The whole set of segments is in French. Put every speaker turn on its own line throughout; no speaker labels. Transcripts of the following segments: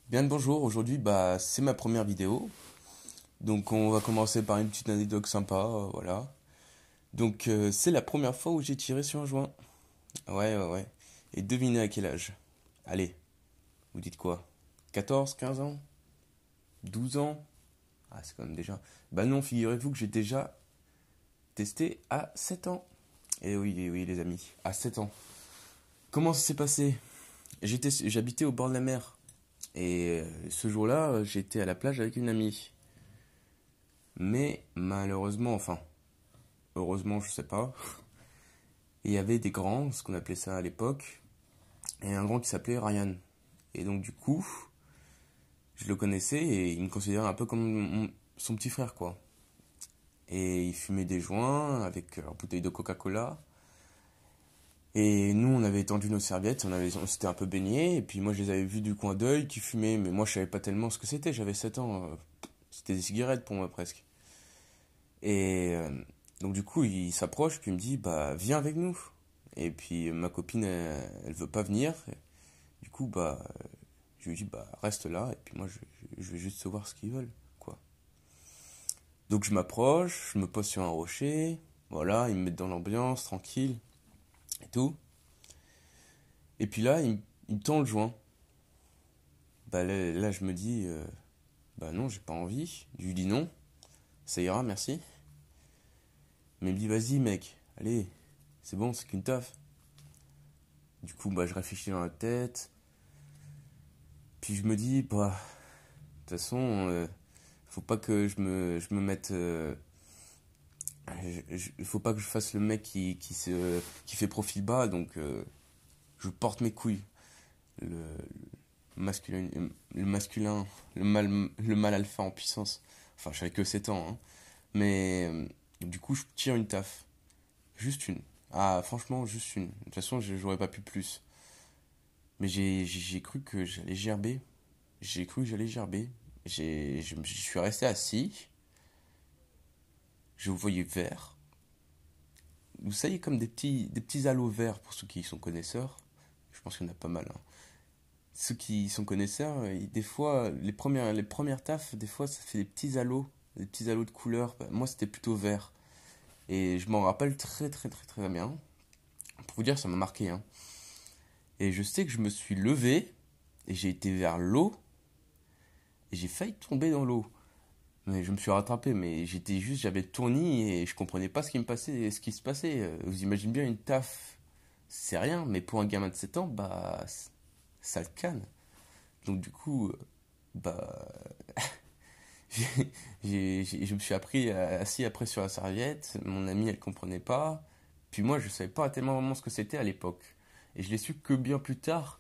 Bien le bonjour, aujourd'hui c'est ma première vidéo. Donc on va commencer par une petite anecdote sympa, voilà. Donc c'est la première fois où j'ai tiré sur un joint. Ouais. Et devinez à quel âge? Allez, vous dites quoi? 14, 15 ans? 12 ans? Ah c'est quand même déjà. Bah non, figurez-vous que j'ai déjà testé à 7 ans. Et oui les amis, à 7 ans. Comment ça s'est passé? J'habitais au bord de la mer. Et ce jour-là, j'étais à la plage avec une amie. Mais malheureusement, enfin, heureusement, je sais pas, il y avait des grands, ce qu'on appelait ça à l'époque, et un grand qui s'appelait Ryan. Et donc du coup, je le connaissais et il me considérait un peu comme son petit frère, quoi. Et il fumait des joints avec leur bouteille de Coca-Cola. Et nous, on avait étendu nos serviettes, on s'était un peu baignés, et puis moi, je les avais vus du coin d'œil qui fumaient, mais moi, je savais pas tellement ce que c'était, j'avais 7 ans. C'était des cigarettes pour moi, presque. Et donc du coup, il s'approche, puis il me dit, bah, viens avec nous. Et puis ma copine, elle veut pas venir. Du coup, je lui dis, bah, reste là, et puis moi, je vais juste voir ce qu'ils veulent, quoi. Donc je m'approche, je me pose sur un rocher, voilà, ils me mettent dans l'ambiance, tranquille, et tout. Et puis là, il me tend le joint. Bah là, je me dis, bah non, j'ai pas envie. Je lui dis non, ça ira, merci. Mais il me dit, vas-y, mec, allez, c'est bon, c'est qu'une taf. Du coup, bah, je réfléchis dans la tête. Puis je me dis, bah, de toute façon, faut pas que je me mette. Faut pas que je fasse le mec qui fait profil bas, donc je porte mes couilles. Le masculin, le masculin, le mal alpha en puissance. Enfin, j'avais que 7 ans, hein. Mais du coup, je tire une taf. Juste une. Ah, franchement, juste une. De toute façon, j'aurais pas pu plus. Mais j'ai cru que j'allais gerber. J'ai cru que j'allais gerber. Je suis resté assis. Je voyais vert. Vous savez, comme des petits halos verts pour ceux qui sont connaisseurs. Je pense qu'il y en a pas mal, hein. Ceux qui sont connaisseurs, des fois, les premières tafs, des fois, ça fait des petits halos de couleur. Bah, moi, c'était plutôt vert. Et je m'en rappelle très bien. Pour vous dire, ça m'a marqué, hein. Et je sais que je me suis levé et j'ai été vers l'eau et j'ai failli tomber dans l'eau. Mais je me suis rattrapé, mais j'avais tourné et je comprenais pas ce qui me passait, ce qui se passait. Vous imaginez bien une taf, c'est rien, mais pour un gamin de 7 ans, bah, ça le canne. Donc du coup, bah, je me suis assis après sur la serviette. Mon amie, elle comprenait pas. Puis moi, je savais pas tellement vraiment ce que c'était à l'époque. Et je l'ai su que bien plus tard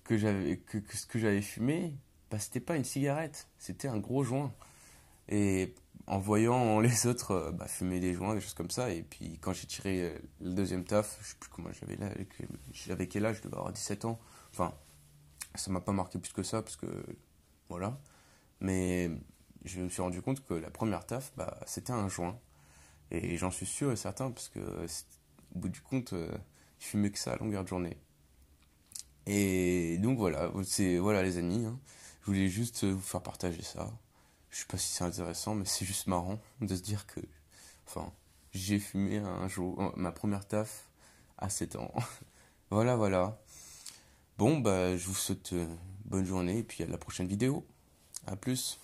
que ce que j'avais fumé, bah, c'était pas une cigarette, c'était un gros joint. Et en voyant les autres fumer des joints, des choses comme ça, et puis quand j'ai tiré le deuxième taf, je sais plus comment j'avais quel âge, je devais avoir 17 ans. Enfin, ça m'a pas marqué plus que ça, parce que voilà. Mais je me suis rendu compte que la première taf, bah, c'était un joint. Et j'en suis sûr et certain, parce que au bout du compte, je fumais que ça à longueur de journée. Et donc voilà les amis, hein. Je voulais juste vous faire partager ça. Je sais pas si c'est intéressant, mais c'est juste marrant de se dire que, enfin, j'ai fumé un jour, ma première taf à 7 ans. Voilà. Bon, bah, je vous souhaite bonne journée et puis à la prochaine vidéo. À plus.